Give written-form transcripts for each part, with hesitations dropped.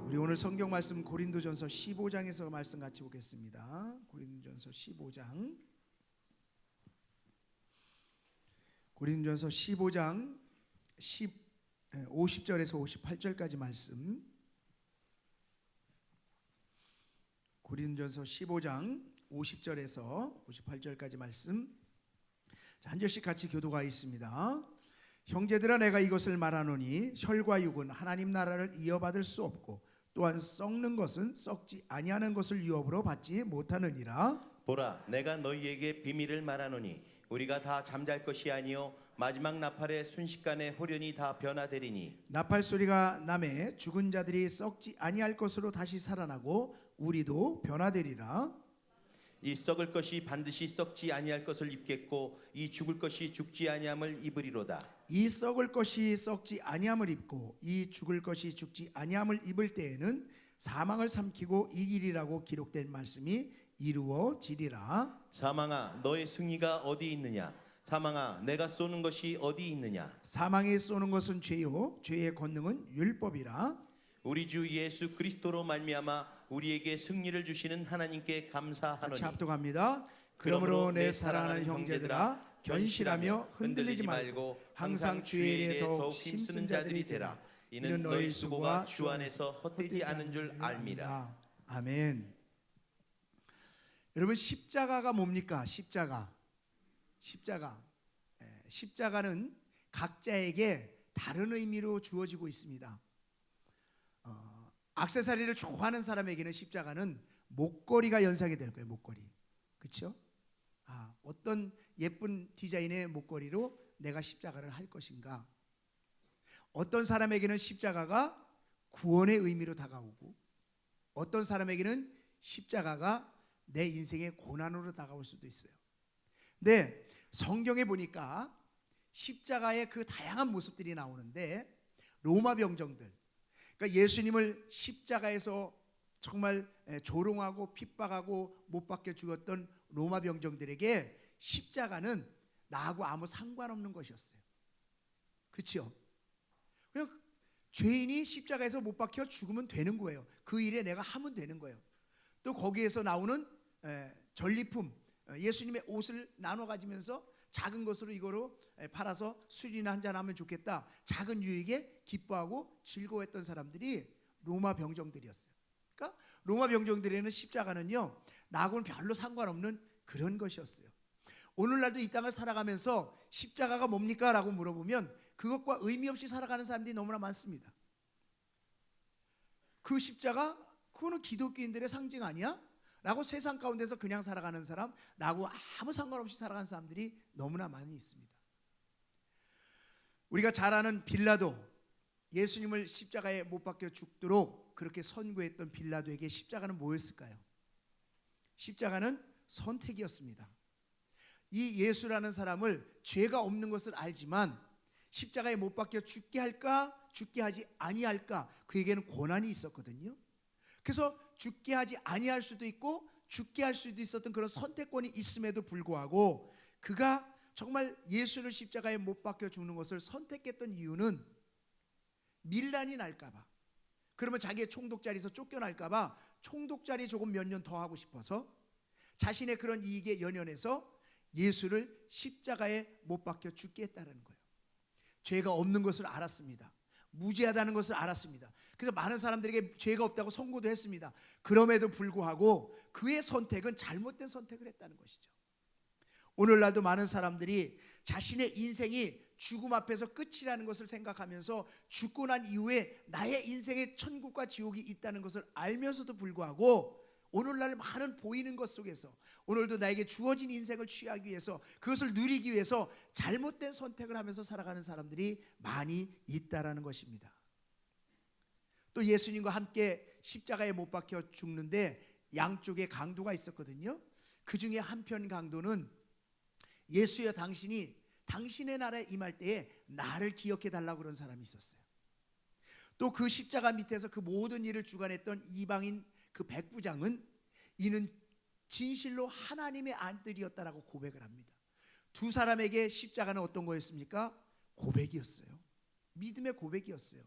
우리 오늘 성경 말씀 고린도전서 15장에서 말씀 같이 보겠습니다. 고린도전서 15장 50절에서 58절까지 말씀. 고린도전서 15장 50절에서 58절까지 말씀. 자, 한 절씩 같이 교도가 있습니다. 형제들아, 내가 이것을 말하노니 혈과 육은 하나님 나라를 이어받을 수 없고 또한 썩는 것은 썩지 아니하는 것을 유업으로 받지 못하느니라. 보라, 내가 너희에게 비밀을 말하노니 우리가 다 잠잘 것이 아니요 마지막 나팔의 순식간에 홀연히 다 변화되리니, 나팔 소리가 나매 죽은 자들이 썩지 아니할 것으로 다시 살아나고 우리도 변화되리라. 이 썩을 것이 반드시 썩지 아니할 것을 입겠고 이 죽을 것이 죽지 아니함을 입으리로다. 이 썩을 것이 썩지 아니함을 입고 이 죽을 것이 죽지 아니함을 입을 때에는 사망을 삼키고 이기리라고 기록된 말씀이 이루어지리라. 사망아, 너의 승리가 어디 있느냐? 사망아, 내가 쏘는 것이 어디 있느냐? 사망에 쏘는 것은 죄요 죄의 권능은 율법이라. 우리 주 예수 그리스도로 말미암아 우리에게 승리를 주시는 하나님께 감사하노니. 같이 합독합니다. 그러므로 내 사랑하는 형제들아, 견실하며 흔들리지 말고 항상 주의 일에 더욱 힘쓰는 자들이 되라. 이는 너희 수고가 주 안에서 헛되지 않은 줄 알미라. 아멘. 여러분, 십자가가 뭡니까? 십자가는 각자에게 다른 의미로 주어지고 있습니다. 액세서리를 좋아하는 사람에게는 십자가는 목걸이가 연상이 될 거예요. 목걸이, 그렇죠? 어떤 예쁜 디자인의 목걸이로 내가 십자가를 할 것인가? 어떤 사람에게는 십자가가 구원의 의미로 다가오고, 어떤 사람에게는 십자가가 내 인생의 고난으로 다가올 수도 있어요. 근데 성경에 보니까 십자가의 그 다양한 모습들이 나오는데, 로마 병정들, 그러니까 예수님을 십자가에서 정말 조롱하고 핍박하고 못 박혀 죽었던 로마 병정들에게 십자가는 나하고 아무 상관없는 것이었어요. 그렇죠? 그냥 죄인이 십자가에서 못 박혀 죽으면 되는 거예요. 그 일에 내가 하면 되는 거예요. 또 거기에서 나오는 전리품, 예수님의 옷을 나눠 가지면서 작은 것으로 이거로 팔아서 술이나 한잔 하면 좋겠다, 작은 유익에 기뻐하고 즐거워했던 사람들이 로마 병정들이었어요. 그러니까 로마 병정들에는 십자가는요, 나하고는 별로 상관없는 그런 것이었어요. 오늘날도 이 땅을 살아가면서 십자가가 뭡니까? 라고 물어보면 그것과 의미 없이 살아가는 사람들이 너무나 많습니다. 그 십자가, 그거는 기독교인들의 상징 아니야? 라고 세상 가운데서 그냥 살아가는 사람, 나하고 아무 상관없이 살아가는 사람들이 너무나 많이 있습니다. 우리가 잘 아는 빌라도, 예수님을 십자가에 못 박혀 죽도록 그렇게 선고했던 빌라도에게 십자가는 뭐였을까요? 십자가는 선택이었습니다. 이 예수라는 사람을 죄가 없는 것을 알지만 십자가에 못 박혀 죽게 할까 죽게 하지 아니할까, 그에게는 고난이 있었거든요. 그래서 죽게 하지 아니할 수도 있고 죽게 할 수도 있었던 그런 선택권이 있음에도 불구하고 그가 정말 예수를 십자가에 못 박혀 죽는 것을 선택했던 이유는 밀란이 날까봐, 그러면 자기의 총독자리에서 쫓겨날까봐 총독자리 조금 몇 년 더 하고 싶어서 자신의 그런 이익에 연연해서 예수를 십자가에 못 박혀 죽게 했다는 거예요. 죄가 없는 것을 알았습니다. 무죄하다는 것을 알았습니다. 그래서 많은 사람들에게 죄가 없다고 선고도 했습니다. 그럼에도 불구하고 그의 선택은 잘못된 선택을 했다는 것이죠. 오늘날도 많은 사람들이 자신의 인생이 죽음 앞에서 끝이라는 것을 생각하면서 죽고 난 이후에 나의 인생에 천국과 지옥이 있다는 것을 알면서도 불구하고 오늘날 많은 보이는 것 속에서 오늘도 나에게 주어진 인생을 취하기 위해서, 그것을 누리기 위해서 잘못된 선택을 하면서 살아가는 사람들이 많이 있다라는 것입니다. 또 예수님과 함께 십자가에 못 박혀 죽는데 양쪽에 강도가 있었거든요. 그 중에 한편 강도는 예수여, 당신이 당신의 나라에 임할 때에 나를 기억해 달라고 그런 사람이 있었어요. 또 그 십자가 밑에서 그 모든 일을 주관했던 이방인 그 백부장은 이는 진실로 하나님의 아들이었다라고 고백을 합니다. 두 사람에게 십자가는 어떤 거였습니까? 고백이었어요. 믿음의 고백이었어요.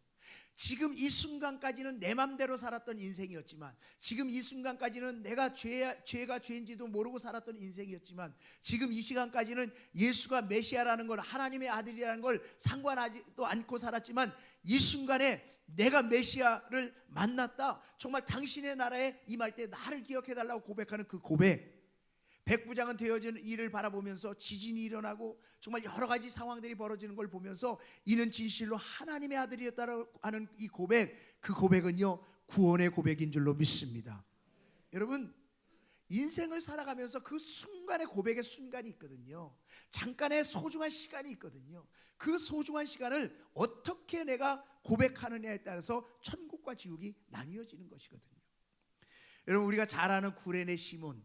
지금 이 순간까지는 내 맘대로 살았던 인생이었지만, 지금 이 순간까지는 내가 죄가 죄인지도 모르고 살았던 인생이었지만, 지금 이 시간까지는 예수가 메시아라는 걸, 하나님의 아들이라는 걸 상관하지도 않고 살았지만, 이 순간에 내가 메시아를 만났다, 정말 당신의 나라에 임할 때 나를 기억해달라고 고백하는 그 고백, 백부장은 되어지는 이를 바라보면서 지진이 일어나고 정말 여러 가지 상황들이 벌어지는 걸 보면서 이는 진실로 하나님의 아들이었다고 하는 이 고백, 그 고백은요 구원의 고백인 줄로 믿습니다. 여러분, 인생을 살아가면서 그 순간의 고백의 순간이 있거든요. 잠깐의 소중한 시간이 있거든요. 그 소중한 시간을 어떻게 내가 고백하느냐에 따라서 천국과 지옥이 나뉘어지는 것이거든요. 여러분, 우리가 잘 아는 구레네 시몬,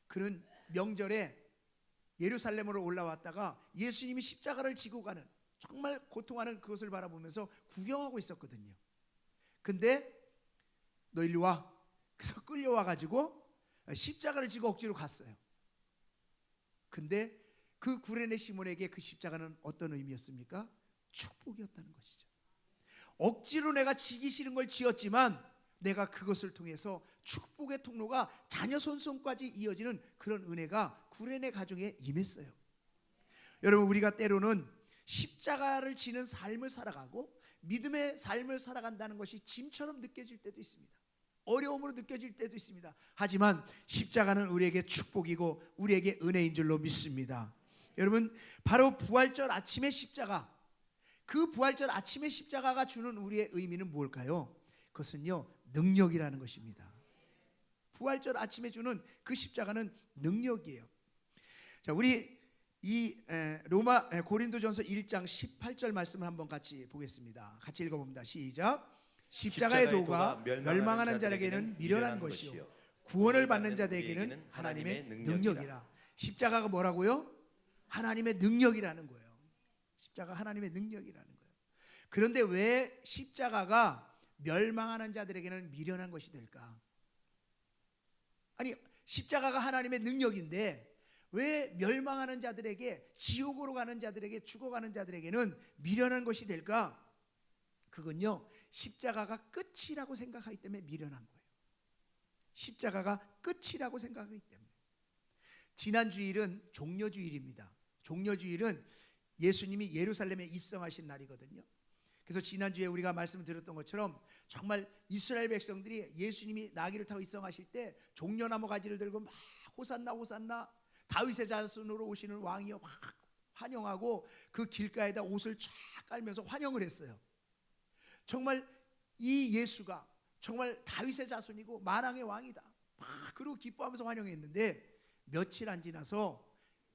그는 명절에 예루살렘으로 올라왔다가 예수님이 십자가를 지고 가는, 정말 고통하는 그것을 바라보면서 구경하고 있었거든요. 근데 너 일로 와. 그래서 끌려와 가지고 십자가를 지고 억지로 갔어요. 근데 그 구레네 시몬에게 그 십자가는 어떤 의미였습니까? 축복이었다는 것이죠. 억지로 내가 지기 싫은 걸 지었지만 내가 그것을 통해서 축복의 통로가 자녀 손손까지 이어지는 그런 은혜가 구레네 가정에 임했어요. 여러분, 우리가 때로는 십자가를 지는 삶을 살아가고 믿음의 삶을 살아간다는 것이 짐처럼 느껴질 때도 있습니다. 어려움으로 느껴질 때도 있습니다. 하지만 십자가는 우리에게 축복이고 우리에게 은혜인 줄로 믿습니다. 여러분, 바로 부활절 아침의 십자가, 그 부활절 아침의 십자가가 주는 우리의 의미는 무엇일까요? 그것은요 능력이라는 것입니다. 부활절 아침에 주는 그 십자가는 능력이에요. 자, 우리 이 고린도전서 1장 18절 말씀을 한번 같이 보겠습니다. 같이 읽어봅니다. 시작. 십자가의 도가 멸망하는 자에게는 미련한 것이요 구원을 받는 자에게는 하나님의 능력이라. 십자가가 뭐라고요? 하나님의 능력이라는 거예요. 십자가 하나님의 능력이라는 거예요. 그런데 왜 십자가가 멸망하는 자들에게는 미련한 것이 될까? 아니, 십자가가 하나님의 능력인데 왜 멸망하는 자들에게, 지옥으로 가는 자들에게, 죽어가는 자들에게는 미련한 것이 될까? 그건요 십자가가 끝이라고 생각하기 때문에 미련한 거예요. 십자가가 끝이라고 생각하기 때문에. 지난 주일은 종려주일입니다. 종려주일은 예수님이 예루살렘에 입성하신 날이거든요. 그래서 지난주에 우리가 말씀을 드렸던 것처럼 정말 이스라엘 백성들이 예수님이 나귀를 타고 입성하실 때 종려나무 가지를 들고 막 호산나 호산나, 다윗의 자손으로 오시는 왕이여 막 환영하고 그 길가에다 옷을 쫙 깔면서 환영을 했어요. 정말 이 예수가 정말 다윗의 자손이고 만왕의 왕이다, 막 그러고 기뻐하면서 환영했는데 며칠 안 지나서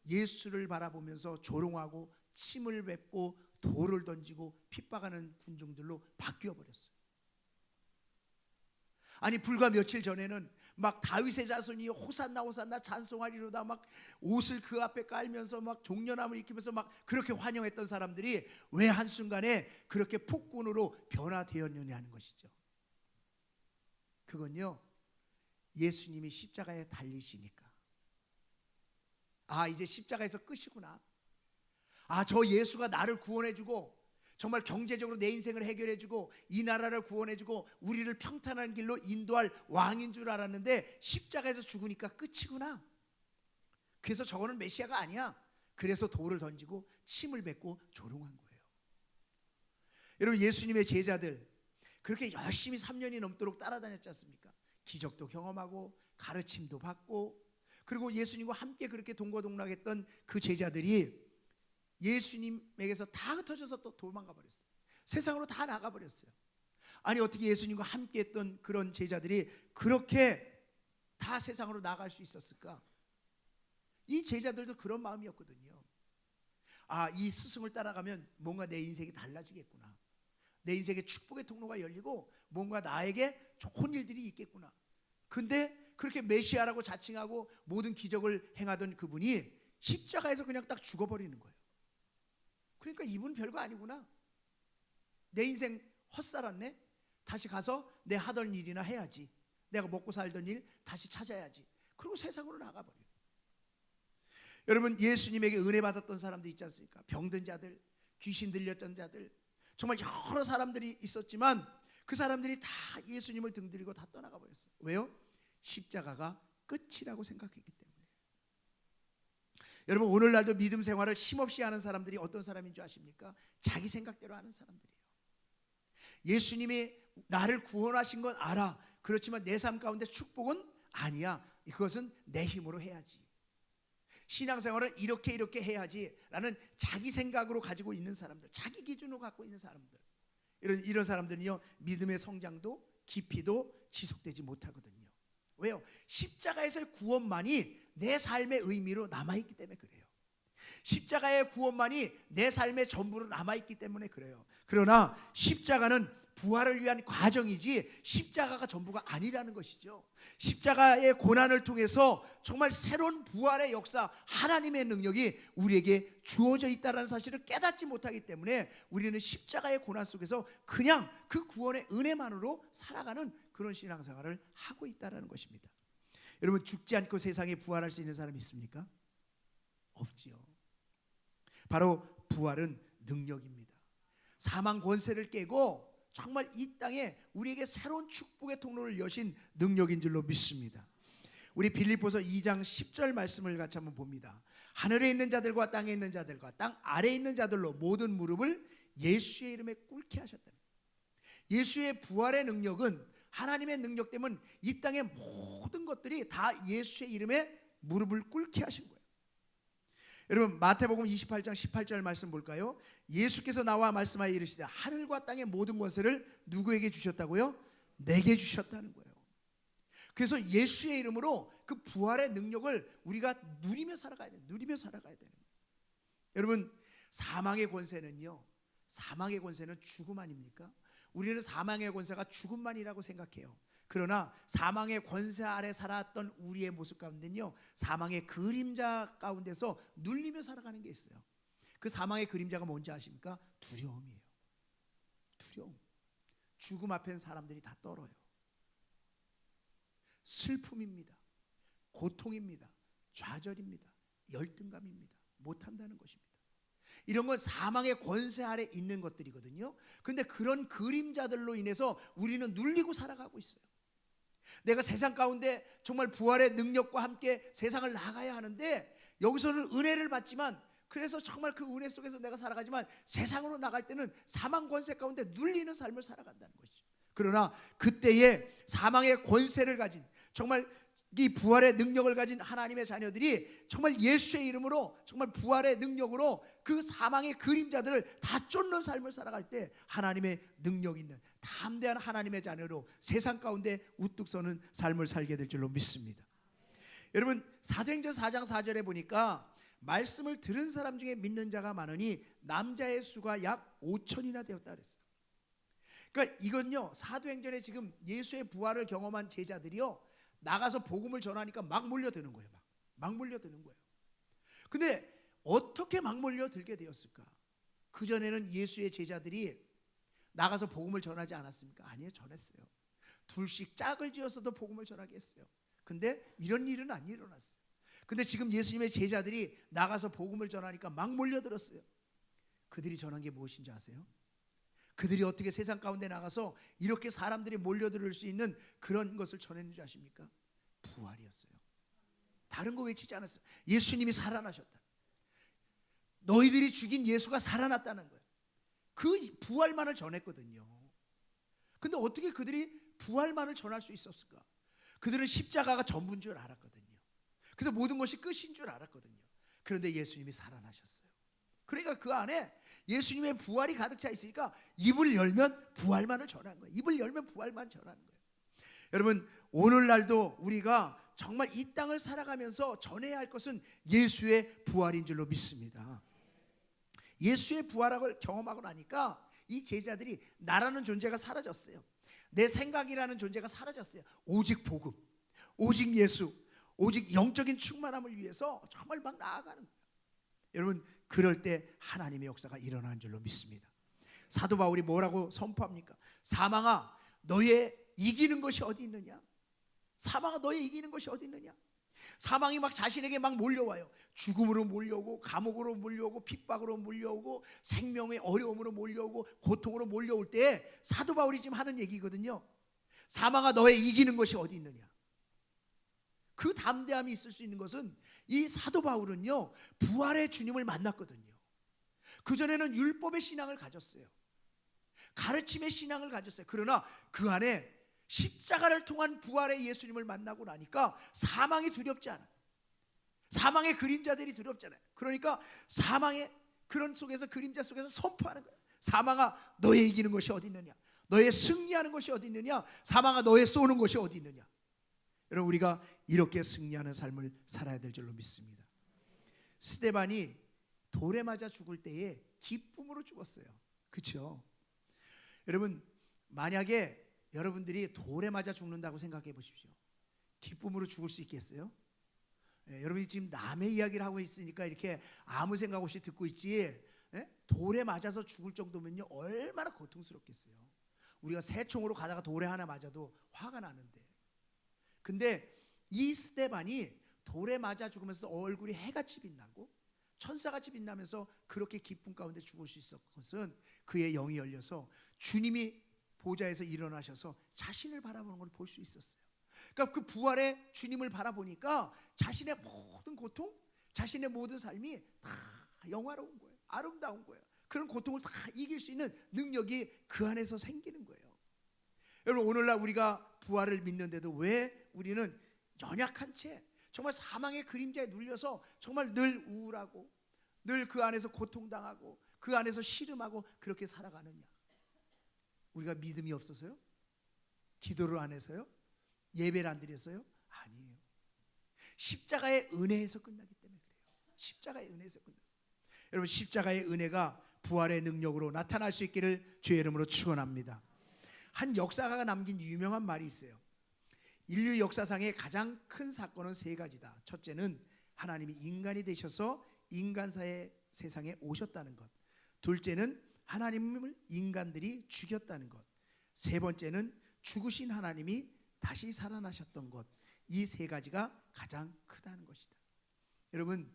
예수를 바라보면서 조롱하고 침을 뱉고 돌을 던지고 핍박하는 군중들로 바뀌어 버렸어요. 아니, 불과 며칠 전에는 막 다윗의 자손이 호산나 호산나 찬송하리로다 막 옷을 그 앞에 깔면서 막 종려나무를 익히면서 막 그렇게 환영했던 사람들이 왜 한순간에 그렇게 폭군으로 변화되었느냐 하는 것이죠. 그건요 예수님이 십자가에 달리시니까, 아, 이제 십자가에서 끝이구나. 아, 저 예수가 나를 구원해주고 정말 경제적으로 내 인생을 해결해주고 이 나라를 구원해주고 우리를 평탄한 길로 인도할 왕인 줄 알았는데 십자가에서 죽으니까 끝이구나. 그래서 저거는 메시아가 아니야. 그래서 돌을 던지고 침을 뱉고 조롱한 거예요. 여러분, 예수님의 제자들 그렇게 열심히 3년이 넘도록 따라다녔지 않습니까? 기적도 경험하고 가르침도 받고, 그리고 예수님과 함께 그렇게 동거동락했던 그 제자들이 예수님에게서 다 흩어져서 또 도망가 버렸어요. 세상으로 다 나가 버렸어요. 아니, 어떻게 예수님과 함께 했던 그런 제자들이 그렇게 다 세상으로 나갈 수 있었을까? 이 제자들도 그런 마음이었거든요. 아, 이 스승을 따라가면 뭔가 내 인생이 달라지겠구나. 내 인생에 축복의 통로가 열리고 뭔가 나에게 좋은 일들이 있겠구나. 근데 그렇게 메시아라고 자칭하고 모든 기적을 행하던 그분이 십자가에서 그냥 딱 죽어버리는 거예요. 그러니까 이분 별거 아니구나. 내 인생 헛살았네. 다시 가서 내 하던 일이나 해야지. 내가 먹고 살던 일 다시 찾아야지. 그리고 세상으로 나가버려요. 여러분, 예수님에게 은혜 받았던 사람도 있지 않습니까? 병든 자들, 귀신 들렸던 자들, 정말 여러 사람들이 있었지만 그 사람들이 다 예수님을 등들이고 다 떠나가 버렸어요. 왜요? 십자가가 끝이라고 생각했기 때문에. 여러분, 오늘날도 믿음 생활을 힘없이 하는 사람들이 어떤 사람인 줄 아십니까? 자기 생각대로 하는 사람들이에요. 예수님이 나를 구원하신 건 알아. 그렇지만 내 삶 가운데 축복은 아니야. 그것은 내 힘으로 해야지. 신앙생활은 이렇게 해야지 라는 자기 생각으로 가지고 있는 사람들, 자기 기준으로 갖고 있는 사람들, 이런 사람들은요, 믿음의 성장도 깊이도 지속되지 못하거든요. 왜요? 십자가에서의 구원만이 내 삶의 의미로 남아있기 때문에 그래요. 십자가의 구원만이 내 삶의 전부로 남아있기 때문에 그래요. 그러나 십자가는 부활을 위한 과정이지 십자가가 전부가 아니라는 것이죠. 십자가의 고난을 통해서 정말 새로운 부활의 역사, 하나님의 능력이 우리에게 주어져 있다는 사실을 깨닫지 못하기 때문에 우리는 십자가의 고난 속에서 그냥 그 구원의 은혜만으로 살아가는 그런 신앙생활을 하고 있다는 것입니다. 여러분, 죽지 않고 세상에 부활할 수 있는 사람이 있습니까? 없지요. 바로 부활은 능력입니다. 사망 권세를 깨고 정말 이 땅에 우리에게 새로운 축복의 통로를 여신 능력인 줄로 믿습니다. 우리 빌립보서 2장 10절 말씀을 같이 한번 봅니다. 하늘에 있는 자들과 땅에 있는 자들과 땅 아래에 있는 자들로 모든 무릎을 예수의 이름에 꿇게 하셨다. 예수의 부활의 능력은, 하나님의 능력 때문에 이 땅의 모든 것들이 다 예수의 이름에 무릎을 꿇게 하신 거예요. 여러분, 마태복음 28장 18절 말씀 볼까요? 예수께서 나와 말씀하여 이르시되 하늘과 땅의 모든 권세를 누구에게 주셨다고요? 내게 주셨다는 거예요. 그래서 예수의 이름으로 그 부활의 능력을 우리가 누리며 살아가야 돼요. 누리며 살아가야 되는 거예요. 여러분, 사망의 권세는요, 사망의 권세는 죽음 아닙니까? 우리는 사망의 권세가 죽음만이라고 생각해요. 그러나 사망의 권세 아래 살았던 우리의 모습 가운데는요, 사망의 그림자 가운데서 눌리며 살아가는 게 있어요. 그 사망의 그림자가 뭔지 아십니까? 두려움이에요. 두려움. 죽음 앞엔 사람들이 다 떨어요. 슬픔입니다. 고통입니다. 좌절입니다. 열등감입니다. 못한다는 것입니다. 이런 건 사망의 권세 아래 있는 것들이거든요. 그런데 그런 그림자들로 인해서 우리는 눌리고 살아가고 있어요. 내가 세상 가운데 정말 부활의 능력과 함께 세상을 나가야 하는데, 여기서는 은혜를 받지만, 그래서 정말 그 은혜 속에서 내가 살아가지만 세상으로 나갈 때는 사망 권세 가운데 눌리는 삶을 살아간다는 것이죠. 그러나 그때에 사망의 권세를 가진, 정말 이 부활의 능력을 가진 하나님의 자녀들이 정말 예수의 이름으로 정말 부활의 능력으로 그 사망의 그림자들을 다 쫓는 삶을 살아갈 때 하나님의 능력 있는 담대한 하나님의 자녀로 세상 가운데 우뚝 서는 삶을 살게 될 줄로 믿습니다. 여러분, 사도행전 4장 4절에 보니까 말씀을 들은 사람 중에 믿는 자가 많으니 남자의 수가 약 5천이나 되었다 그랬어요. 그러니까 이건요, 사도행전에 지금 예수의 부활을 경험한 제자들이요, 나가서 복음을 전하니까 막 몰려드는 거예요. 막 몰려드는 거예요. 근데 어떻게 막 몰려들게 되었을까? 그전에는 예수의 제자들이 나가서 복음을 전하지 않았습니까? 아니요, 전했어요. 둘씩 짝을 지어서도 복음을 전하게 했어요. 근데 이런 일은 안 일어났어요. 근데 지금 예수님의 제자들이 나가서 복음을 전하니까 막 몰려들었어요. 그들이 전한 게 무엇인지 아세요? 그들이 어떻게 세상 가운데 나가서 이렇게 사람들이 몰려들 수 있는 그런 것을 전했는지 아십니까? 부활이었어요. 다른 거 외치지 않았어요. 예수님이 살아나셨다. 너희들이 죽인 예수가 살아났다는 거예요. 그 부활만을 전했거든요. 근데 어떻게 그들이 부활만을 전할 수 있었을까? 그들은 십자가가 전부인 줄 알았거든요. 그래서 모든 것이 끝인 줄 알았거든요. 그런데 예수님이 살아나셨어요. 그러니까 그 안에 예수님의 부활이 가득 차 있으니까 입을 열면 부활만을 전하는 거예요. 입을 열면 부활만 전하는 거예요. 여러분, 오늘날도 우리가 정말 이 땅을 살아가면서 전해야 할 것은 예수의 부활인 줄로 믿습니다. 예수의 부활을 경험하고 나니까 이 제자들이 나라는 존재가 사라졌어요. 내 생각이라는 존재가 사라졌어요. 오직 복음, 오직 예수, 오직 영적인 충만함을 위해서 정말 막 나아가는 거예요. 여러분, 그럴 때 하나님의 역사가 일어나는 줄로 믿습니다. 사도 바울이 뭐라고 선포합니까? 사망아, 너의 이기는 것이 어디 있느냐? 사망아, 너의 이기는 것이 어디 있느냐? 사망이 막 자신에게 막 몰려와요. 죽음으로 몰려오고 감옥으로 몰려오고 핍박으로 몰려오고 생명의 어려움으로 몰려오고 고통으로 몰려올 때 사도 바울이 지금 하는 얘기거든요. 사망아 너의 이기는 것이 어디 있느냐. 그 담대함이 있을 수 있는 것은 이 사도 바울은요 부활의 주님을 만났거든요. 그전에는 율법의 신앙을 가졌어요. 가르침의 신앙을 가졌어요. 그러나 그 안에 십자가를 통한 부활의 예수님을 만나고 나니까 사망이 두렵지 않아요. 사망의 그림자들이 두렵지 않아요. 그러니까 사망의 그런 속에서 그림자 속에서 선포하는 거예요. 사망아 너의 이기는 것이 어디 있느냐. 너의 승리하는 것이 어디 있느냐. 사망아 너의 쏘는 것이 어디 있느냐. 여러분 우리가 이렇게 승리하는 삶을 살아야 될 줄로 믿습니다. 스데반이 돌에 맞아 죽을 때에 기쁨으로 죽었어요. 그렇죠? 여러분 만약에 여러분들이 돌에 맞아 죽는다고 생각해 보십시오. 기쁨으로 죽을 수 있겠어요? 여러분이 지금 남의 이야기를 하고 있으니까 이렇게 아무 생각 없이 듣고 있지, 돌에 맞아서 죽을 정도면요 얼마나 고통스럽겠어요. 우리가 새총으로 가다가 돌에 하나 맞아도 화가 나는데, 근데 이 스데반이 돌에 맞아 죽으면서 얼굴이 해같이 빛나고 천사같이 빛나면서 그렇게 기쁨 가운데 죽을 수 있었던 것은 그의 영이 열려서 주님이 보좌에서 일어나셔서 자신을 바라보는 걸 볼 수 있었어요. 그러니까 그 부활의 주님을 바라보니까 자신의 모든 고통, 자신의 모든 삶이 다 영화로운 거예요. 아름다운 거예요. 그런 고통을 다 이길 수 있는 능력이 그 안에서 생기는 거예요. 여러분 오늘날 우리가 부활을 믿는데도 왜 우리는 연약한 채 정말 사망의 그림자에 눌려서 정말 늘 우울하고 늘 그 안에서 고통당하고 그 안에서 씨름하고 그렇게 살아가느냐. 우리가 믿음이 없어서요? 기도를 안 해서요? 예배를 안 드렸어요? 아니에요. 십자가의 은혜에서 끝나기 때문에 그래요. 십자가의 은혜에서 끝났어요. 여러분 십자가의 은혜가 부활의 능력으로 나타날 수 있기를 주의 이름으로 축원합니다. 한 역사가가 남긴 유명한 말이 있어요. 인류 역사상의 가장 큰 사건은 세 가지다. 첫째는 하나님이 인간이 되셔서 인간사의 세상에 오셨다는 것. 둘째는 하나님을 인간들이 죽였다는 것. 세 번째는 죽으신 하나님이 다시 살아나셨던 것. 이 세 가지가 가장 크다는 것이다. 여러분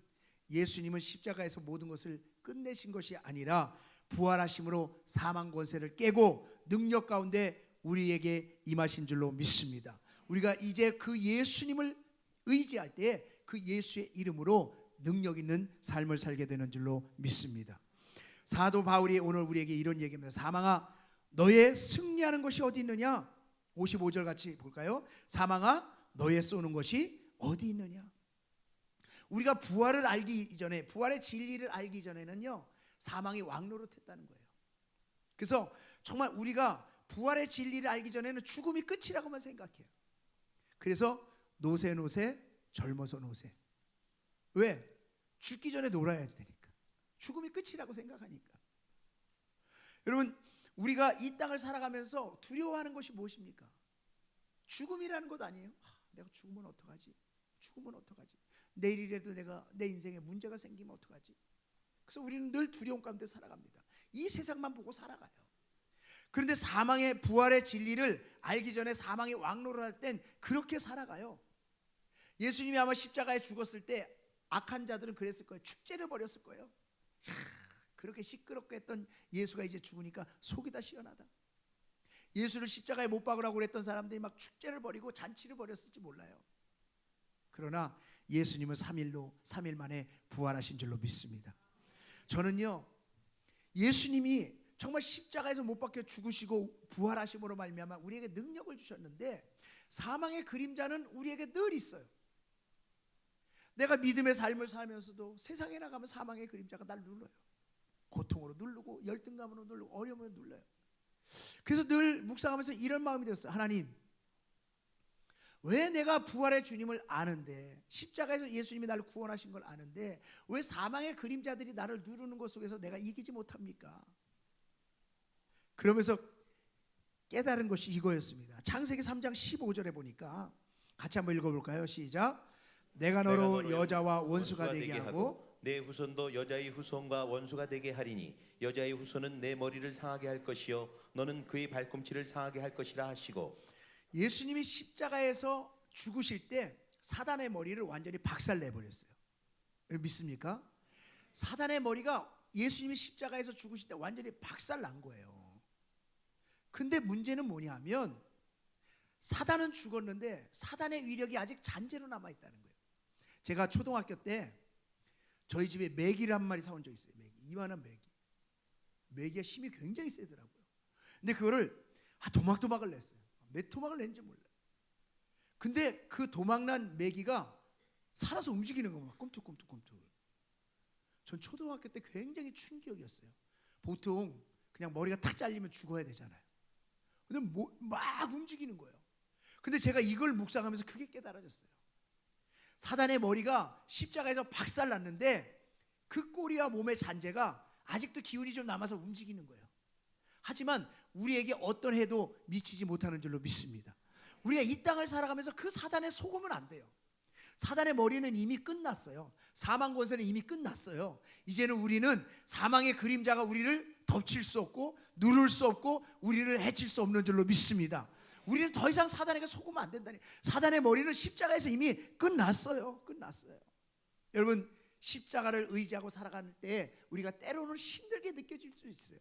예수님은 십자가에서 모든 것을 끝내신 것이 아니라 부활하심으로 사망 권세를 깨고 능력 가운데 우리에게 임하신 줄로 믿습니다. 우리가 이제 그 예수님을 의지할 때 그 예수의 이름으로 능력 있는 삶을 살게 되는 줄로 믿습니다. 사도 바울이 오늘 우리에게 이런 얘기입니다. 사망아 너의 승리하는 것이 어디 있느냐. 55절 같이 볼까요? 사망아 너의 쏘는 것이 어디 있느냐. 우리가 부활을 알기 이전에, 부활의 진리를 알기 전에는요 사망이 왕노릇했다는 거예요. 그래서 정말 우리가 부활의 진리를 알기 전에는 죽음이 끝이라고만 생각해요. 그래서 노세 젊어서 노세. 왜? 죽기 전에 놀아야 되니까. 죽음이 끝이라고 생각하니까. 여러분 우리가 이 땅을 살아가면서 두려워하는 것이 무엇입니까? 죽음이라는 것 아니에요? 내가 죽으면 어떡하지? 죽으면 어떡하지? 내일이라도 내가 내 인생에 문제가 생기면 어떡하지? 그래서 우리는 늘 두려움 가운데 살아갑니다. 이 세상만 보고 살아가요. 그런데 사망의 부활의 진리를 알기 전에 사망의 왕노릇할 땐 그렇게 살아가요. 예수님이 아마 십자가에 죽었을 때 악한 자들은 그랬을 거예요. 축제를 벌였을 거예요. 그렇게 시끄럽게 했던 예수가 이제 죽으니까 속이 다 시원하다. 예수를 십자가에 못 박으라고 그랬던 사람들이 막 축제를 벌이고 잔치를 벌였을지 몰라요. 그러나 예수님은 3일 만에 부활하신 줄로 믿습니다. 저는요 예수님이 정말 십자가에서 못 박혀 죽으시고 부활하심으로 말미암아 우리에게 능력을 주셨는데 사망의 그림자는 우리에게 늘 있어요. 내가 믿음의 삶을 살면서도 세상에 나가면 사망의 그림자가 날 눌러요. 고통으로 누르고 열등감으로 누르고 어려움으로 눌러요. 그래서 늘 묵상하면서 이런 마음이 들었어요. 하나님 왜 내가 부활의 주님을 아는데 십자가에서 예수님이 나를 구원하신 걸 아는데 왜 사망의 그림자들이 나를 누르는 것 속에서 내가 이기지 못합니까? 그러면서 깨달은 것이 이거였습니다. 창세기 3장 15절에 보니까 같이 한번 읽어볼까요? 시작. 내가 너로 여자와 원수가 되게 하고 내 후손도 여자의 후손과 원수가 되게 하리니 여자의 후손은 내 머리를 상하게 할 것이요 너는 그의 발꿈치를 상하게 할 것이라 하시고. 예수님이 십자가에서 죽으실 때 사단의 머리를 완전히 박살내버렸어요. 믿습니까? 사단의 머리가 예수님이 십자가에서 죽으실 때 완전히 박살난 거예요. 근데 문제는 뭐냐면 사단은 죽었는데 사단의 위력이 아직 잔재로 남아있다는 거예요. 제가 초등학교 때 저희 집에 메기를 한 마리 사온 적이 있어요. 메기, 이만한 메기. 메기가 힘이 굉장히 세더라고요. 근데 그거를 도막도막을 냈어요. 몇 토막을 냈는지 몰라요. 근데 그 도막난 메기가 살아서 움직이는 거 막 꿈틀꿈틀꿈틀. 전 초등학교 때 굉장히 충격이었어요. 보통 그냥 머리가 탁 잘리면 죽어야 되잖아요. 근데 막 움직이는 거예요. 근데 제가 이걸 묵상하면서 크게 깨달아졌어요. 사단의 머리가 십자가에서 박살났는데 그 꼬리와 몸의 잔재가 아직도 기운이 좀 남아서 움직이는 거예요. 하지만 우리에게 어떤 해도 미치지 못하는 줄로 믿습니다. 우리가 이 땅을 살아가면서 그 사단에 속으면 안 돼요. 사단의 머리는 이미 끝났어요. 사망 권세는 이미 끝났어요. 이제는 우리는 사망의 그림자가 우리를 덮칠 수 없고 누를 수 없고 우리를 해칠 수 없는 줄로 믿습니다. 우리는 더 이상 사단에게 속으면 안 된다니. 사단의 머리는 십자가에서 이미 끝났어요. 끝났어요. 여러분, 십자가를 의지하고 살아가는 때 우리가 때로는 힘들게 느껴질 수 있어요.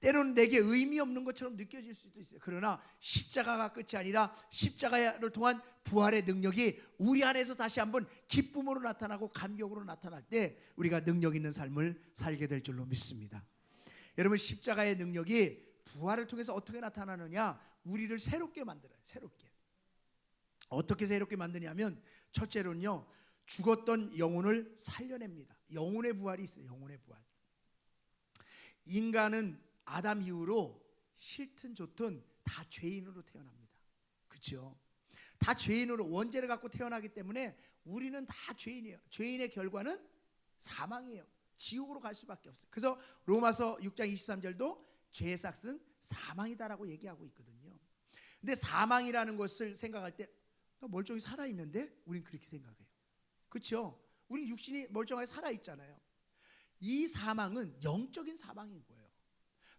때로는 내게 의미 없는 것처럼 느껴질 수도 있어요. 그러나 십자가가 끝이 아니라 십자가를 통한 부활의 능력이 우리 안에서 다시 한번 기쁨으로 나타나고 감격으로 나타날 때 우리가 능력 있는 삶을 살게 될 줄로 믿습니다. 여러분, 십자가의 능력이 부활을 통해서 어떻게 나타나느냐? 우리를 새롭게 만들어요. 새롭게. 어떻게 새롭게 만드냐면 첫째로는요, 죽었던 영혼을 살려냅니다. 영혼의 부활이 있어요. 영혼의 부활. 인간은 아담 이후로 싫든 좋든 다 죄인으로 태어납니다. 그렇죠? 다 죄인으로 원죄를 갖고 태어나기 때문에 우리는 다 죄인이에요. 죄인의 결과는 사망이에요. 지옥으로 갈 수밖에 없어요. 그래서 로마서 6장 23절도 죄의 삭은 사망이다라고 얘기하고 있거든요. 근데 사망이라는 것을 생각할 때 멀쩡히 살아있는데 우린 그렇게 생각해요. 그렇죠? 우린 육신이 멀쩡하게 살아있잖아요. 이 사망은 영적인 사망인 거예요.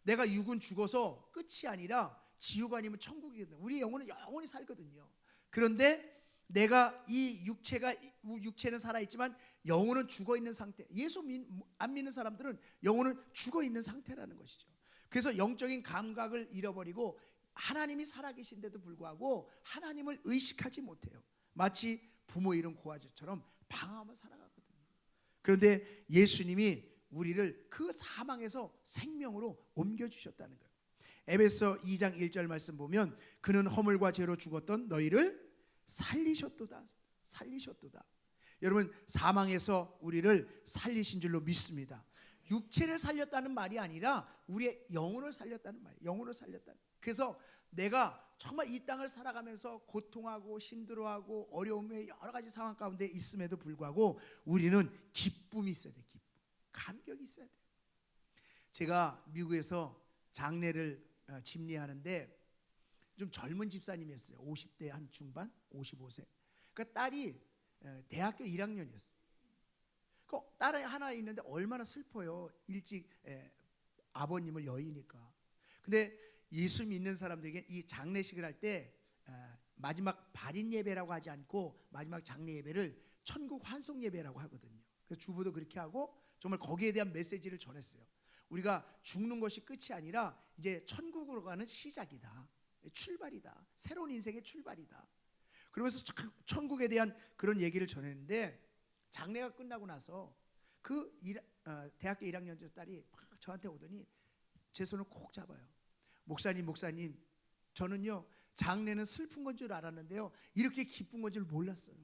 내가 육은 죽어서 끝이 아니라 지옥 아니면 천국이거든요. 우리 영혼은 영원히 살거든요. 그런데 내가 이 육체는 살아있지만 영혼은 죽어있는 상태. 예수 안 믿는 사람들은 영혼은 죽어있는 상태라는 것이죠. 그래서 영적인 감각을 잃어버리고 하나님이 살아계신데도 불구하고 하나님을 의식하지 못해요. 마치 부모 잃은 고아지처럼 방황하며 살아가거든요. 그런데 예수님이 우리를 그 사망에서 생명으로 옮겨주셨다는 거예요. 에베소 2장 1절 말씀 보면 그는 허물과 죄로 죽었던 너희를 살리셨도다. 살리셨도다. 여러분, 사망에서 우리를 살리신 줄로 믿습니다. 육체를 살렸다는 말이 아니라 우리의 영혼을 살렸다는 말이에요. 영혼을 살렸다는. 그래서 내가 정말 이 땅을 살아가면서 고통하고 힘들어하고 어려움의 여러 가지 상황 가운데 있음에도 불구하고 우리는 기쁨이 있어야 돼요. 기쁨. 감격이 있어야 돼요. 제가 미국에서 장례를 집례하는데 좀 젊은 집사님이었어요. 50대 한 중반, 55세. 그러니까 딸이 대학교 1학년이었어요. 그 딸이 하나 있는데 얼마나 슬퍼요. 일찍 아버님을 여의니까. 근데 예수 믿는 사람들에게 이 장례식을 할 때 마지막 발인 예배라고 하지 않고 마지막 장례 예배를 천국 환송 예배라고 하거든요. 그래서 주부도 그렇게 하고 정말 거기에 대한 메시지를 전했어요. 우리가 죽는 것이 끝이 아니라 이제 천국으로 가는 시작이다. 출발이다. 새로운 인생의 출발이다. 그러면서 천국에 대한 그런 얘기를 전했는데 장례가 끝나고 나서 그 대학교 1학년 딸이 막 저한테 오더니 제 손을 콕 잡아요. 목사님, 저는요 장례는 슬픈 건 줄 알았는데요 이렇게 기쁜 건 줄 몰랐어요.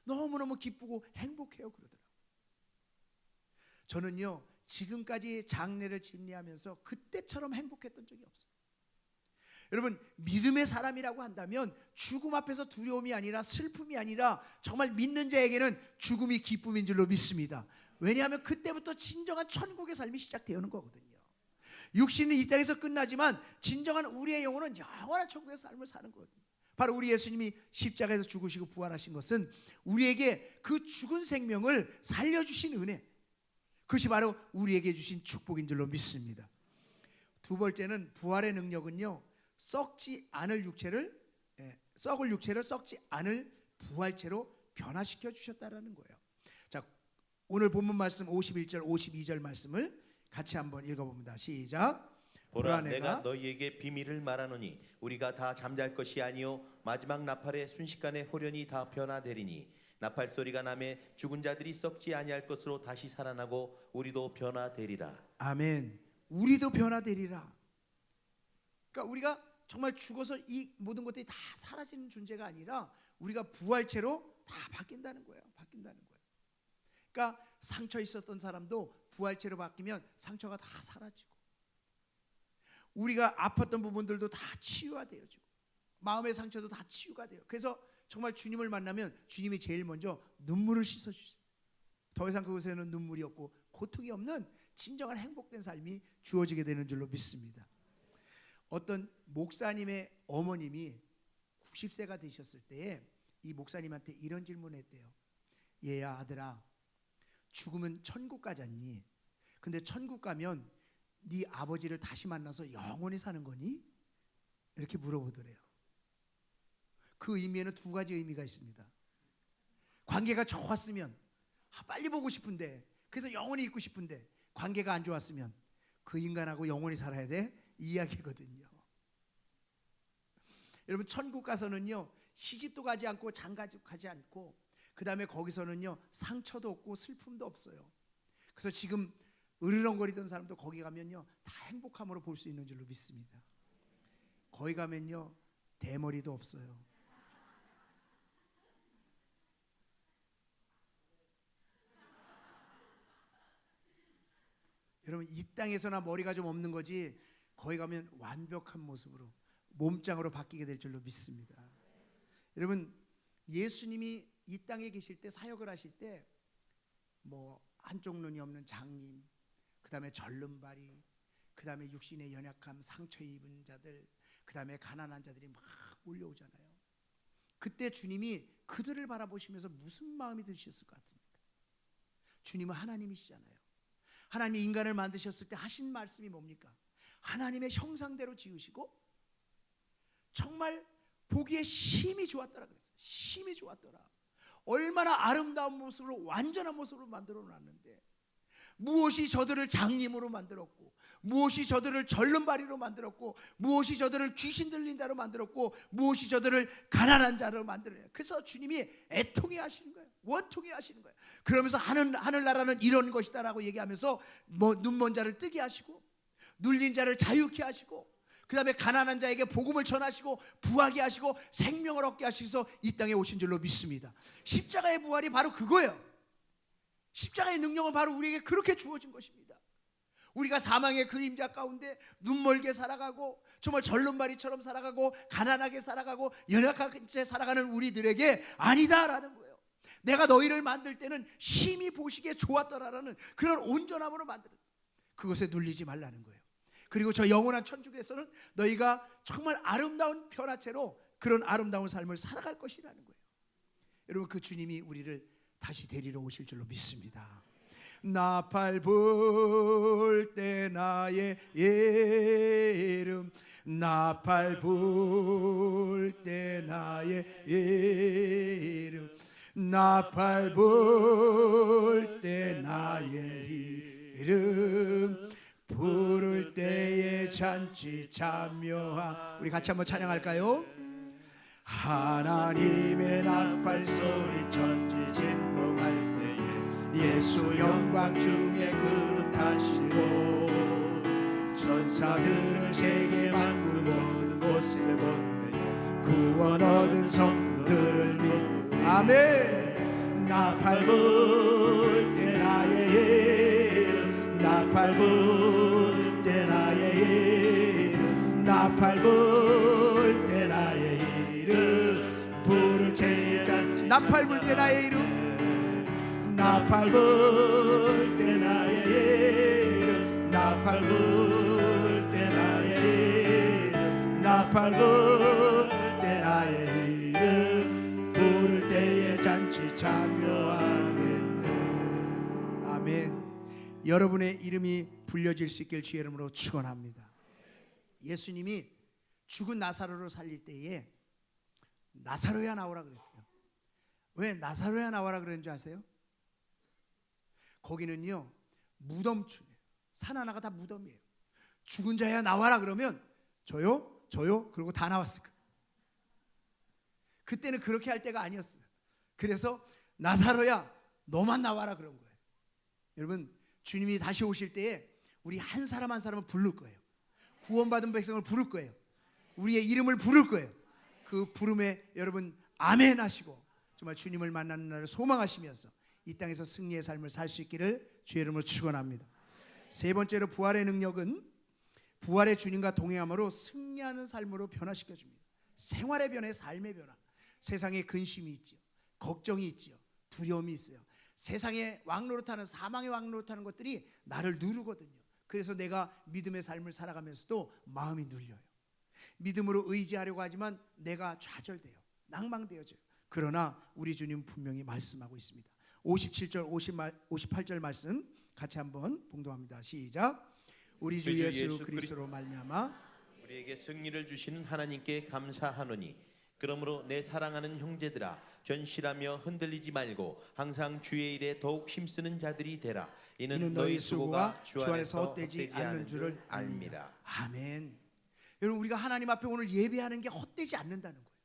너무너무 기쁘고 행복해요 그러더라고요. 저는요 지금까지 장례를 집례하면서 그때처럼 행복했던 적이 없어요. 여러분, 믿음의 사람이라고 한다면 죽음 앞에서 두려움이 아니라 슬픔이 아니라 정말 믿는 자에게는 죽음이 기쁨인 줄로 믿습니다. 왜냐하면 그때부터 진정한 천국의 삶이 시작되는 거거든요. 육신은 이 땅에서 끝나지만 진정한 우리의 영혼은 영원한 천국의 삶을 사는 거거든요. 바로 우리 예수님이 십자가에서 죽으시고 부활하신 것은 우리에게 그 죽은 생명을 살려주신 은혜, 그것이 바로 우리에게 주신 축복인 줄로 믿습니다. 두 번째는 부활의 능력은요 썩을 육체를 썩지 않을 부활체로 변화시켜 주셨다라는 거예요. 자, 오늘 본문 말씀 51절 52절 말씀을 같이 한번 읽어봅니다. 시작. 보라 내가 너희에게 비밀을 말하노니 우리가 다 잠잘 것이 아니요 마지막 나팔의 순식간에 호련히 다 변화되리니 나팔 소리가 나매 죽은 자들이 썩지 아니할 것으로 다시 살아나고 우리도 변화되리라. 아멘. 우리도 변화되리라. 그러니까 우리가 정말 죽어서 이 모든 것들이 다 사라지는 존재가 아니라 우리가 부활체로 다 바뀐다는 거예요. 바뀐다는 거예요. 그러니까 상처 있었던 사람도 부활체로 바뀌면 상처가 다 사라지고, 우리가 아팠던 부분들도 다 치유가 되어지고, 마음의 상처도 다 치유가 돼요. 그래서 정말 주님을 만나면 주님이 제일 먼저 눈물을 씻어주세요. 더 이상 그곳에는 눈물이 없고 고통이 없는 진정한 행복된 삶이 주어지게 되는 줄로 믿습니다. 어떤 목사님의 어머님이 90세가 되셨을 때에 이 목사님한테 이런 질문을 했대요. 얘야 아들아, 죽으면 천국 가잖니? 근데 천국 가면 네 아버지를 다시 만나서 영원히 사는 거니? 이렇게 물어보더래요. 그 의미에는 두 가지 의미가 있습니다. 관계가 좋았으면 빨리 보고 싶은데, 그래서 영원히 있고 싶은데, 관계가 안 좋았으면 그 인간하고 영원히 살아야 돼, 이 이야기거든요. 여러분, 천국 가서는요 시집도 가지 않고 장가도 가지 않고, 그 다음에 거기서는요 상처도 없고 슬픔도 없어요. 그래서 지금 으르렁거리던 사람도 거기 가면요 다 행복함으로 볼 수 있는 줄로 믿습니다. 거기 가면요 대머리도 없어요. 여러분, 이 땅에서나 머리가 좀 없는 거지 거기 가면 완벽한 모습으로 몸짱으로 바뀌게 될 줄로 믿습니다. 여러분, 예수님이 이 땅에 계실 때, 사역을 하실 때 뭐 한쪽 눈이 없는 장님, 그 다음에 절름발이, 그 다음에 육신의 연약함, 상처 입은 자들, 그 다음에 가난한 자들이 막 몰려오잖아요. 그때 주님이 그들을 바라보시면서 무슨 마음이 드셨을 것 같습니까? 주님은 하나님이시잖아요. 하나님이 인간을 만드셨을 때 하신 말씀이 뭡니까? 하나님의 형상대로 지으시고 정말 보기에 심히 좋았더라 그랬어요. 심히 좋았더라. 얼마나 아름다운 모습으로, 완전한 모습으로 만들어 놨는데, 무엇이 저들을 장님으로 만들었고, 무엇이 저들을 절름발이로 만들었고, 무엇이 저들을 귀신 들린 자로 만들었고, 무엇이 저들을 가난한 자로 만들어요. 그래서 주님이 애통해 하시는 거예요. 원통해 하시는 거예요. 그러면서 하늘나라는 이런 것이다라고 얘기하면서 뭐 눈먼 자를 뜨게 하시고, 눌린 자를 자유케 하시고, 그 다음에 가난한 자에게 복음을 전하시고 부하게 하시고 생명을 얻게 하셔서 이 땅에 오신 줄로 믿습니다. 십자가의 부활이 바로 그거예요. 십자가의 능력은 바로 우리에게 그렇게 주어진 것입니다. 우리가 사망의 그림자 가운데 눈멀게 살아가고 정말 절름발이처럼 살아가고 가난하게 살아가고 연약하게 살아가는 우리들에게 아니다라는 거예요. 내가 너희를 만들 때는 심히 보시기에 좋았더라라는 그런 온전함으로 만드는, 그것에 눌리지 말라는 거예요. 그리고 저 영원한 천국에서는 너희가 정말 아름다운 변화체로 그런 아름다운 삶을 살아갈 것이라는 거예요. 여러분, 그 주님이 우리를 다시 데리러 오실 줄로 믿습니다. 나팔 불 때 나의 이름, 나팔 불 때 나의 이름, 나팔 불 때 나의 이름, 부를 때에 잔치 참여하. 우리 같이 한번 찬양할까요? 하나님의 나팔 소리 천지 진동할 때에 예수 영광 중에 구름 타시고 천사들을 세계 만국 모든 곳에 보내 구원 얻은 성도들을 믿. 아멘. 나팔 불 때 나의 이름, 나팔 불 때 나의 이름, 나팔 불 때 나의 이름, 부를 때에 잔치. 나팔 불 때 나의 이름, 나팔 불 때 나의 이름, 나팔 불 때 나의 이름, 나팔 불 때 나의 이름, 부를 때에 잔치 참여하겠네. 아멘. 여러분의 이름이 불려질 수 있길 주의 이름으로 축원합니다. 예수님이 죽은 나사로를 살릴 때에 나사로야 나오라 그랬어요. 왜 나사로야 나와라 그러는 줄 아세요? 거기는요 무덤촌이에요. 산 하나가 다 무덤이에요. 죽은 자야 나와라 그러면 저요 그러고 다 나왔을 거예요. 그때는 그렇게 할 때가 아니었어요. 그래서 나사로야 너만 나와라 그런 거예요. 여러분 주님이 다시 오실 때에 우리 한 사람 한 사람을 부를 거예요. 구원받은 백성을 부를 거예요. 우리의 이름을 부를 거예요. 그 부름에 여러분 아멘 하시고 정말 주님을 만나는 날을 소망하시면서 이 땅에서 승리의 삶을 살 수 있기를 주의 이름으로 축원합니다. 세 번째로 부활의 능력은 부활의 주님과 동행함으로 승리하는 삶으로 변화시켜 줍니다. 생활의 변화, 삶의 변화. 세상에 근심이 있지요. 걱정이 있지요. 두려움이 있어요. 세상의 왕노릇하는 사망의 왕노릇하는 것들이 나를 누르거든요. 그래서 내가 믿음의 삶을 살아가면서도 마음이 눌려요. 믿음으로 의지하려고 하지만 내가 좌절돼요. 낭망되어져요. 그러나 우리 주님 분명히 말씀하고 있습니다. 57절 58절 말씀 같이 한번 봉독합니다. 시작. 우리 주 예수 그리스도로 말미암아 우리에게 승리를 주시는 하나님께 감사하노니 그러므로 내 사랑하는 형제들아 견실하며 흔들리지 말고 항상 주의 일에 더욱 힘쓰는 자들이 되라. 이는 너희 수고가 주 안에서 헛되지 않는 줄을 알미라. 아멘. 여러분 우리가 하나님 앞에 오늘 예배하는 게 헛되지 않는다는 거예요.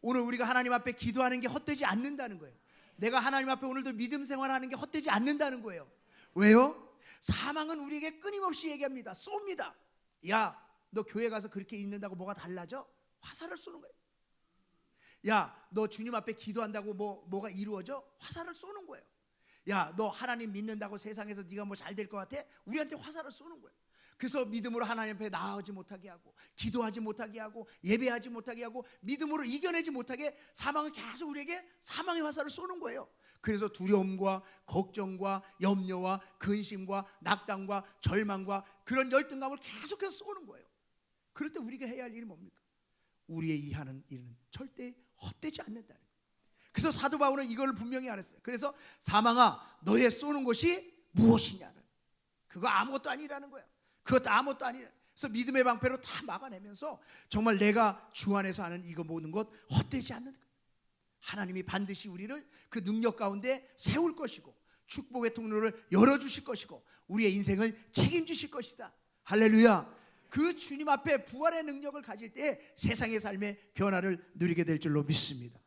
오늘 우리가 하나님 앞에 기도하는 게 헛되지 않는다는 거예요. 내가 하나님 앞에 오늘도 믿음 생활하는 게 헛되지 않는다는 거예요. 왜요? 사망은 우리에게 끊임없이 얘기합니다. 쏩니다. 야, 너 교회 가서 그렇게 있는다고 뭐가 달라져? 화살을 쏘는 거예요. 야, 너 주님 앞에 기도한다고 뭐가 이루어져? 화살을 쏘는 거예요. 야, 너 하나님 믿는다고 세상에서 네가 뭐 잘 될 것 같아? 우리한테 화살을 쏘는 거예요. 그래서 믿음으로 하나님 앞에 나아오지 못하게 하고 기도하지 못하게 하고 예배하지 못하게 하고 믿음으로 이겨내지 못하게 사망은 계속 우리에게 사망의 화살을 쏘는 거예요. 그래서 두려움과 걱정과 염려와 근심과 낙담과 절망과 그런 열등감을 계속해서 쏘는 거예요. 그럴 때 우리가 해야 할 일이 뭡니까? 우리의 이 하는 일은 절대 헛되지 않는다는 거예요. 그래서 사도 바울은 이걸 분명히 알았어요. 그래서 사망아 너의 쏘는 것이 무엇이냐는 그거 아무것도 아니라는 거예요. 그것도 아무것도 아니라. 그래서 믿음의 방패로 다 막아내면서 정말 내가 주 안에서 하는 이거 모든 것 헛되지 않는 거예요. 하나님이 반드시 우리를 그 능력 가운데 세울 것이고 축복의 통로를 열어주실 것이고 우리의 인생을 책임지실 것이다. 할렐루야. 그 주님 앞에 부활의 능력을 가질 때 세상의 삶의 변화를 누리게 될 줄로 믿습니다.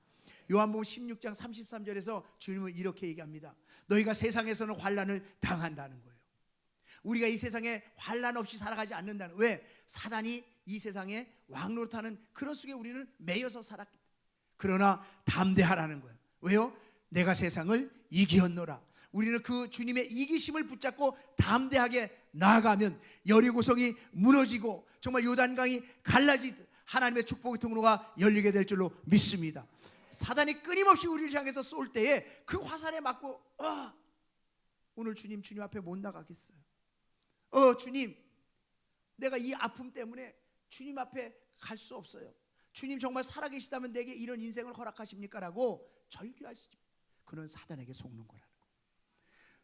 요한복음 16장 33절에서 주님은 이렇게 얘기합니다. 너희가 세상에서는 환난을 당한다는 거예요. 우리가 이 세상에 환난 없이 살아가지 않는다는. 왜? 사단이 이 세상에 왕노릇하는 그런 속에 우리는 매여서 살았기 때문에. 그러나 담대하라는 거예요. 왜요? 내가 세상을 이기었노라. 우리는 그 주님의 이기심을 붙잡고 담대하게 나아가면 여리고성이 무너지고 정말 요단강이 갈라지듯 하나님의 축복의 통로가 열리게 될 줄로 믿습니다. 사단이 끊임없이 우리를 향해서 쏠 때에 그 화살에 맞고 오늘 주님 앞에 못 나가겠어요. 주님 내가 이 아픔 때문에 주님 앞에 갈 수 없어요. 주님 정말 살아계시다면 내게 이런 인생을 허락하십니까? 라고 절규할 수 있습니다. 그는 사단에게 속는 거라는 거예요.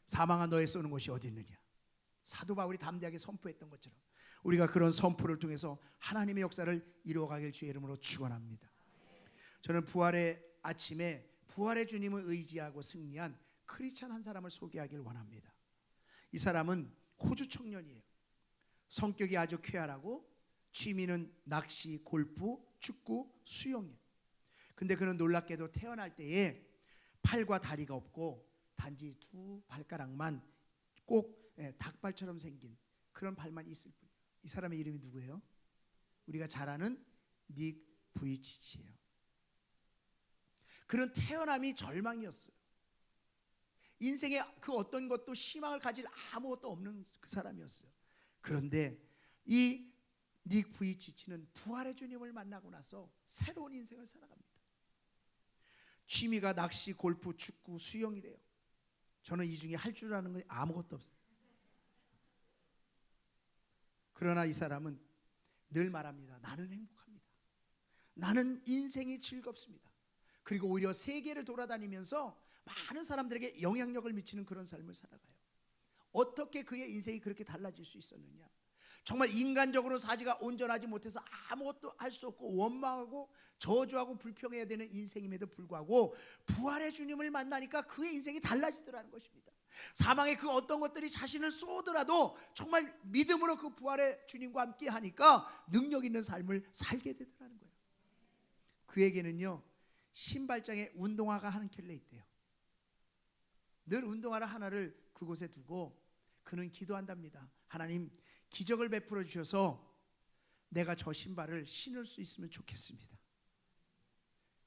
사망아 너의 쏘는 것이 어디 있느냐. 사도 바울이 담대하게 선포했던 것처럼 우리가 그런 선포를 통해서 하나님의 역사를 이루어가길 주의 이름으로 축원합니다. 저는 부활의 아침에 부활의 주님을 의지하고 승리한 크리스찬 한 사람을 소개하길 원합니다. 이 사람은 호주 청년이에요. 성격이 아주 쾌활하고 취미는 낚시, 골프, 축구, 수영이에요. 근데 그는 놀랍게도 태어날 때에 팔과 다리가 없고 단지 두 발가락만 꼭 닭발처럼 생긴 그런 발만 있을 뿐이에요. 이 사람의 이름이 누구예요? 우리가 잘 아는 닉 부이치치예요. 그는 태어남이 절망이었어요. 인생에 그 어떤 것도 희망을 가질 아무것도 없는 그 사람이었어요. 그런데 이 닉 부이치치는 부활의 주님을 만나고 나서 새로운 인생을 살아갑니다. 취미가 낚시, 골프, 축구, 수영이래요. 저는 이 중에 할 줄 아는 건 아무것도 없어요. 그러나 이 사람은 늘 말합니다. 나는 행복합니다. 나는 인생이 즐겁습니다. 그리고 오히려 세계를 돌아다니면서 많은 사람들에게 영향력을 미치는 그런 삶을 살아가요. 어떻게 그의 인생이 그렇게 달라질 수 있었느냐? 정말 인간적으로 사지가 온전하지 못해서 아무것도 할 수 없고 원망하고 저주하고 불평해야 되는 인생임에도 불구하고 부활의 주님을 만나니까 그의 인생이 달라지더라는 것입니다. 사망의 그 어떤 것들이 자신을 쏘더라도 정말 믿음으로 그 부활의 주님과 함께 하니까 능력 있는 삶을 살게 되더라는 거예요. 그에게는요 신발장에 운동화가 한 켤레 있대요. 늘 운동화를 하나를 그곳에 두고 그는 기도한답니다. 하나님 기적을 베풀어 주셔서 내가 저 신발을 신을 수 있으면 좋겠습니다.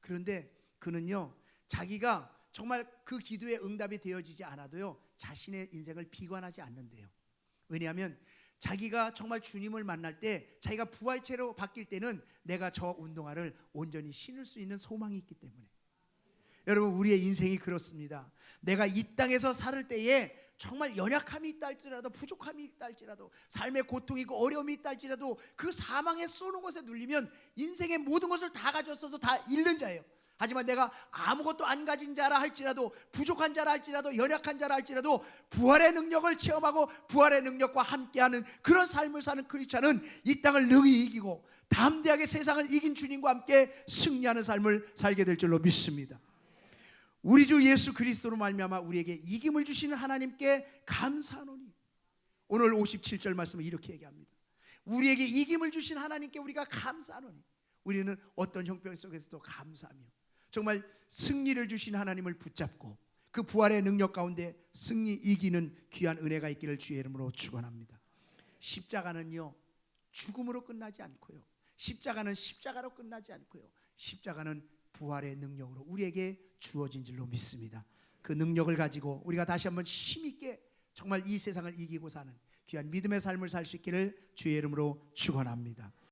그런데 그는요 자기가 정말 그 기도에 응답이 되어지지 않아도요 자신의 인생을 비관하지 않는데요. 왜냐하면 자기가 정말 주님을 만날 때 자기가 부활체로 바뀔 때는 내가 저 운동화를 온전히 신을 수 있는 소망이 있기 때문에. 여러분 우리의 인생이 그렇습니다. 내가 이 땅에서 살 때에 정말 연약함이 있다 할지라도 부족함이 있다 할지라도 삶의 고통이 있고 어려움이 있다 할지라도 그 사망에 쏘는 것에 눌리면 인생의 모든 것을 다 가졌어도 다 잃는 자예요. 하지만 내가 아무것도 안 가진 자라 할지라도 부족한 자라 할지라도 연약한 자라 할지라도 부활의 능력을 체험하고 부활의 능력과 함께하는 그런 삶을 사는 크리스찬은 이 땅을 능히 이기고 담대하게 세상을 이긴 주님과 함께 승리하는 삶을 살게 될 줄로 믿습니다. 우리 주 예수 그리스도로 말미암아 우리에게 이김을 주시는 하나님께 감사하노니. 오늘 57절 말씀은 이렇게 얘기합니다. 우리에게 이김을 주신 하나님께 우리가 감사하노니. 우리는 어떤 형편 속에서도 감사하며 정말 승리를 주신 하나님을 붙잡고 그 부활의 능력 가운데 승리 이기는 귀한 은혜가 있기를 주의 이름으로 축원합니다. 십자가는요 죽음으로 끝나지 않고요, 십자가는 십자가로 끝나지 않고요, 십자가는 부활의 능력으로 우리에게 주어진 줄로 믿습니다. 그 능력을 가지고 우리가 다시 한번 힘있게 정말 이 세상을 이기고 사는 귀한 믿음의 삶을 살 수 있기를 주의 이름으로 축원합니다.